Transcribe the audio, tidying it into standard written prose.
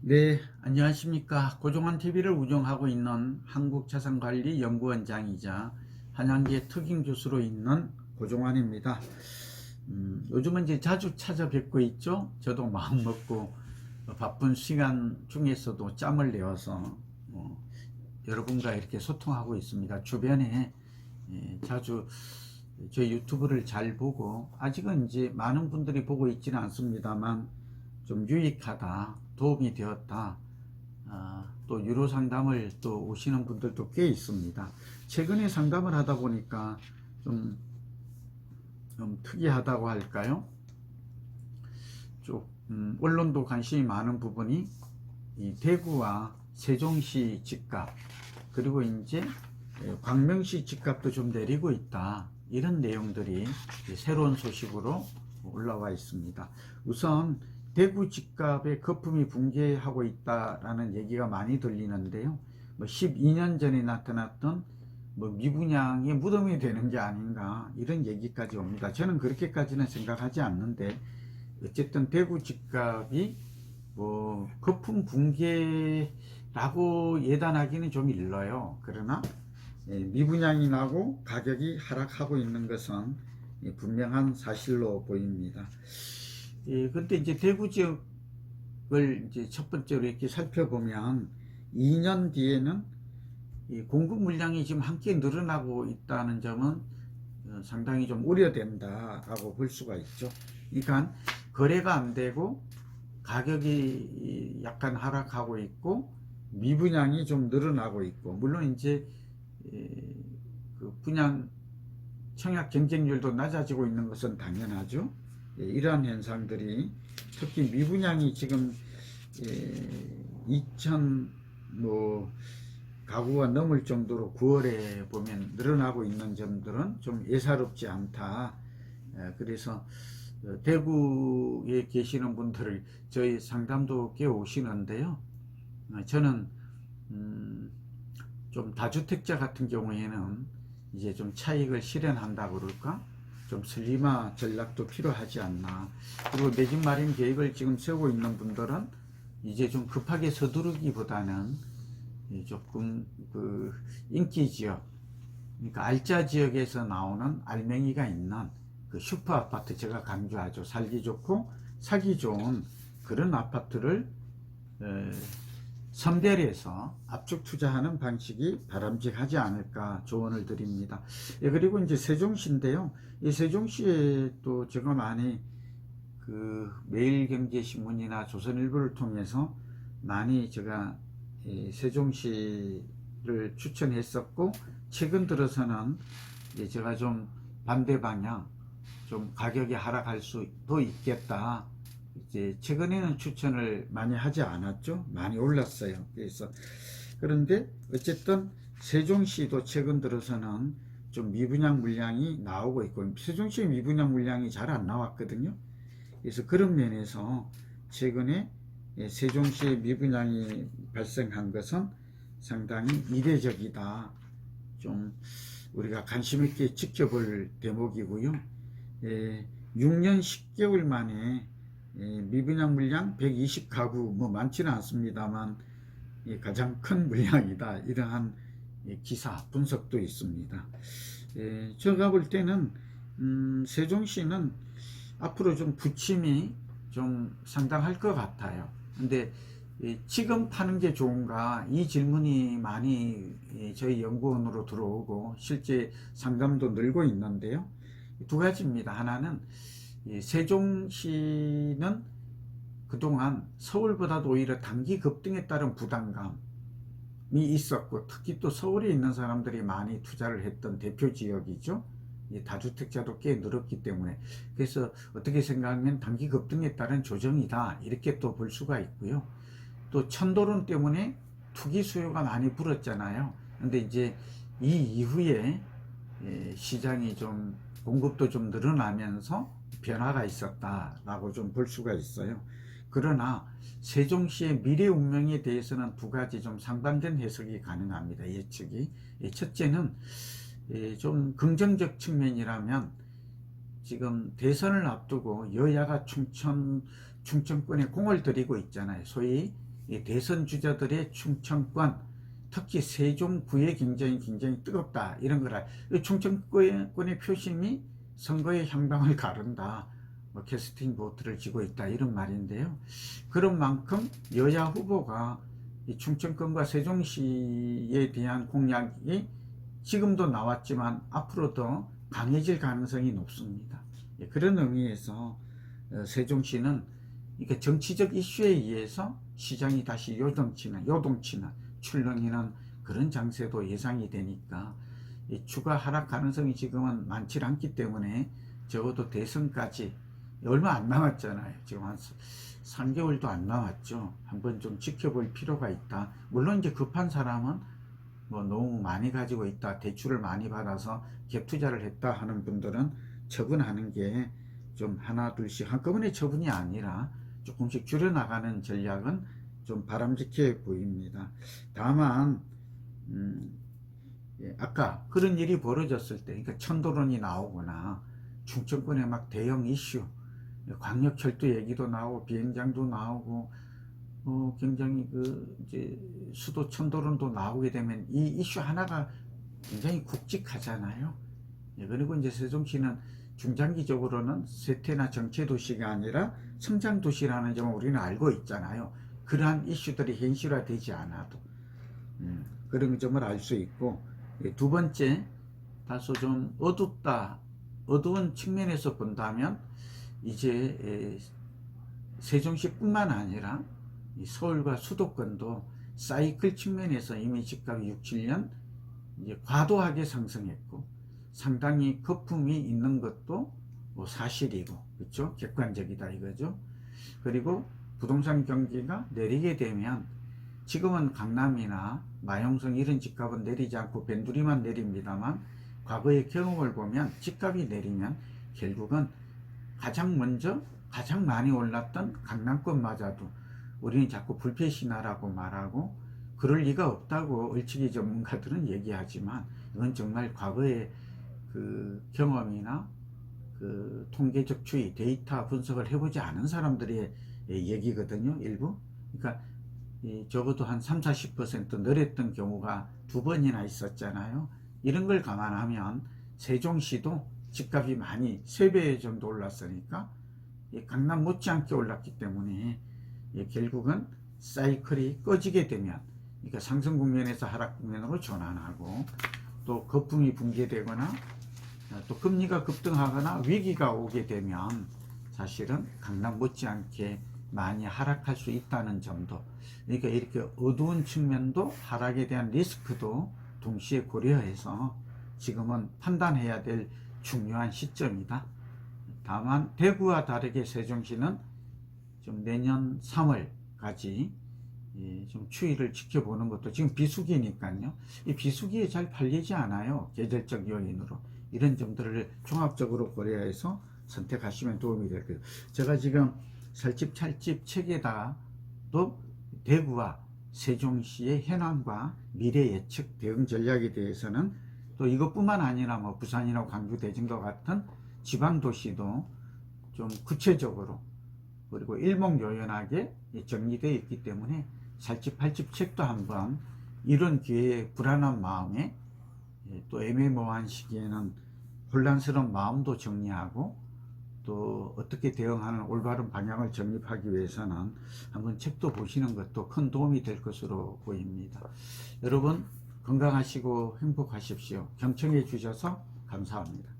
네, 안녕하십니까. 고종환 TV를 운영하고 있는 한국자산관리연구원장이자 한양대 특임교수로 있는 고종환입니다. 요즘은 이제 자주 찾아뵙고 있죠. 저도 마음 먹고 바쁜 시간 중에서도 짬을 내어서 여러분과 이렇게 소통하고 있습니다. 주변에 자주 제 유튜브를 잘 보고, 아직은 이제 많은 분들이 보고 있지는 않습니다만 좀 유익하다, 도움이 되었다, 또 유료 상담을 또 오시는 분들도 꽤 있습니다. 최근에 상담을 하다 보니까 좀, 좀 특이하다고 할까요? 좀 언론도 관심이 많은 부분이 이 대구와 세종시 집값, 그리고 이제 광명시 집값도 좀 내리고 있다, 이런 내용들이 새로운 소식으로 올라와 있습니다. 우선 대구 집값의 거품이 붕괴하고 있다라는 얘기가 많이 들리는데요. 12년 전에 나타났던 미분양의 무덤이 되는 게 아닌가, 이런 얘기까지 옵니다. 저는 그렇게까지는 생각하지 않는데, 어쨌든 대구 집값이 거품 붕괴라고 예단하기는 좀 일러요. 그러나 미분양이 나고 가격이 하락하고 있는 것은 분명한 사실로 보입니다. 근데 이제 대구 지역을 이제 첫 번째로 이렇게 살펴보면 2년 뒤에는 공급 물량이 지금 함께 늘어나고 있다는 점은 상당히 좀 우려된다라고 볼 수가 있죠. 그러니까 거래가 안 되고 가격이 약간 하락하고 있고 미분양이 좀 늘어나고 있고, 물론 이제 그 분양 청약 경쟁률도 낮아지고 있는 것은 당연하죠. 이러한 현상들이, 특히 미분양이 지금 2천 가구가 넘을 정도로 9월에 보면 늘어나고 있는 점들은 좀 예사롭지 않다. 그래서 대구에 계시는 분들을 저희 상담도 꽤 오시는데요. 저는 좀 다주택자 같은 경우에는 이제 좀 차익을 실현한다 그럴까? 좀 슬림화 전략도 필요하지 않나. 그리고 내 집 마련 계획을 지금 세우고 있는 분들은 이제 좀 급하게 서두르기보다는 조금 그 인기 지역, 그러니까 알짜 지역에서 나오는 알맹이가 있는 그 슈퍼 아파트, 제가 강조하죠. 살기 좋고 사기 좋은 그런 아파트를 선별해서 압축 투자하는 방식이 바람직하지 않을까 조언을 드립니다. 그리고 이제 세종시인데요. 이 세종시에 또 제가 많이 그 매일경제신문이나 조선일보를 통해서 많이 제가 세종시를 추천했었고, 최근 들어서는 제가 좀 반대 방향, 좀 가격이 하락할 수도 있겠다, 이제 최근에는 추천을 많이 하지 않았죠. 많이 올랐어요. 그래서 그런데 어쨌든 세종시도 최근 들어서는 좀 미분양 물량이 나오고 있고, 세종시 미분양 물량이 잘 안 나왔거든요. 그래서 그런 면에서 최근에 세종시의 미분양이 발생한 것은 상당히 이례적이다. 좀 우리가 관심 있게 지켜볼 대목이고요. 6년 10개월 만에 미분양 물량 120가구, 많지는 않습니다만 가장 큰 물량이다, 이러한 기사 분석도 있습니다. 제가 볼 때는 세종시는 앞으로 좀 부침이 좀 상당할 것 같아요. 근데 지금 파는 게 좋은가, 이 질문이 많이 저희 연구원으로 들어오고 실제 상담도 늘고 있는데요. 두 가지입니다. 하나는 세종시는 그동안 서울보다도 오히려 단기 급등에 따른 부담감이 있었고, 특히 또 서울에 있는 사람들이 많이 투자를 했던 대표 지역이죠. 다주택자도 꽤 늘었기 때문에. 그래서 어떻게 생각하면 단기 급등에 따른 조정이다, 이렇게 또 볼 수가 있고요. 또 천도론 때문에 투기 수요가 많이 불었잖아요. 근데 이제 이 이후에 시장이 좀 공급도 좀 늘어나면서 변화가 있었다라고 좀 볼 수가 있어요. 그러나 세종시의 미래 운명에 대해서는 두 가지 좀 상반된 해석이 가능합니다. 예측이. 첫째는 좀 긍정적 측면이라면, 지금 대선을 앞두고 여야가 충청권에 공을 들이고 있잖아요. 소위 이 대선 주자들의 충청권, 특히 세종구의 굉장히 뜨겁다, 이런 거라. 충청권의 표심이 선거의 향방을 가른다, 뭐 캐스팅 보트를 쥐고 있다, 이런 말인데요. 그런 만큼 여야 후보가 이 충청권과 세종시에 대한 공약이 지금도 나왔지만 앞으로도 강해질 가능성이 높습니다. 그런 의미에서 세종시는 이게 정치적 이슈에 의해서 시장이 다시 요동치는 출렁이는 그런 장세도 예상이 되니까 주가 하락 가능성이 지금은 많지 않기 때문에 적어도 대선까지 얼마 안 남았잖아요. 지금 한 3개월도 안 남았죠. 한번 좀 지켜볼 필요가 있다. 물론 이제 급한 사람은 뭐 너무 많이 가지고 있다, 대출을 많이 받아서 갭 투자를 했다 하는 분들은 처분하는 게 좀 하나 둘씩 한꺼번에 처분이 아니라 조금씩 줄여나가는 전략은 좀 바람직해 보입니다. 다만 아까 그런 일이 벌어졌을 때, 그러니까 천도론이 나오거나 충청권에 막 대형 이슈, 광역철도 얘기도 나오고 비행장도 나오고 굉장히 이제 수도 천도론도 나오게 되면 이 이슈 하나가 굉장히 굵직하잖아요. 그리고 이제 세종시는 중장기적으로는 쇠퇴나 정체 도시가 아니라 성장 도시라는 점을 우리는 알고 있잖아요. 그러한 이슈들이 현실화되지 않아도 그런 점을 알 수 있고, 두 번째, 다소 좀 어두운 측면에서 본다면 이제 세종시뿐만 아니라 서울과 수도권도 사이클 측면에서 이미 집값이 6, 7년 이제 과도하게 상승했고 상당히 거품이 있는 것도 뭐 사실이고, 그렇죠? 객관적이다 이거죠. 그리고 부동산 경기가 내리게 되면 지금은 강남이나 마용성 이런 집값은 내리지 않고 변두리만 내립니다만, 과거의 경험을 보면 집값이 내리면 결국은 가장 먼저 가장 많이 올랐던 강남권마저도 우리는 자꾸 불패신화라고 말하고 그럴 리가 없다고 얼치기 전문가들은 얘기하지만, 이건 정말 과거의 그 경험이나 그 통계적 추이, 데이터 분석을 해보지 않은 사람들의 얘기거든요, 일부. 그러니까 적어도 한 30-40% 늘었던 경우가 2번이나 있었잖아요. 이런 걸 감안하면 세종시도 집값이 많이 3배 정도 올랐으니까 강남 못지않게 올랐기 때문에 결국은 사이클이 꺼지게 되면, 그러니까 상승 국면에서 하락 국면으로 전환하고, 또 거품이 붕괴되거나 또 금리가 급등하거나 위기가 오게 되면 사실은 강남 못지않게 많이 하락할 수 있다는 점도, 그러니까 이렇게 어두운 측면도 하락에 대한 리스크도 동시에 고려해서 지금은 판단해야 될 중요한 시점이다. 다만 대구와 다르게 세종시는 좀 내년 3월까지 좀 추이를 지켜보는 것도, 지금 비수기니까요. 이 비수기에 잘 팔리지 않아요. 계절적 요인으로. 이런 점들을 종합적으로 고려해서 선택하시면 도움이 될 거예요. 제가 지금 설집 찰집 책에다도 대구와 세종시의 현황과 미래 예측 대응 전략에 대해서는 또 이것뿐만 아니라 뭐 부산이나 광주, 대전과 같은 지방 도시도 좀 구체적으로 그리고 일목요연하게 정리되어 있기 때문에 살집 팔집 책도 한번 이런 기회에 불안한 마음에 또 애매모호한 시기에는 혼란스러운 마음도 정리하고 또 어떻게 대응하는 올바른 방향을 정립하기 위해서는 한번 책도 보시는 것도 큰 도움이 될 것으로 보입니다. 여러분 건강하시고 행복하십시오. 경청해 주셔서 감사합니다.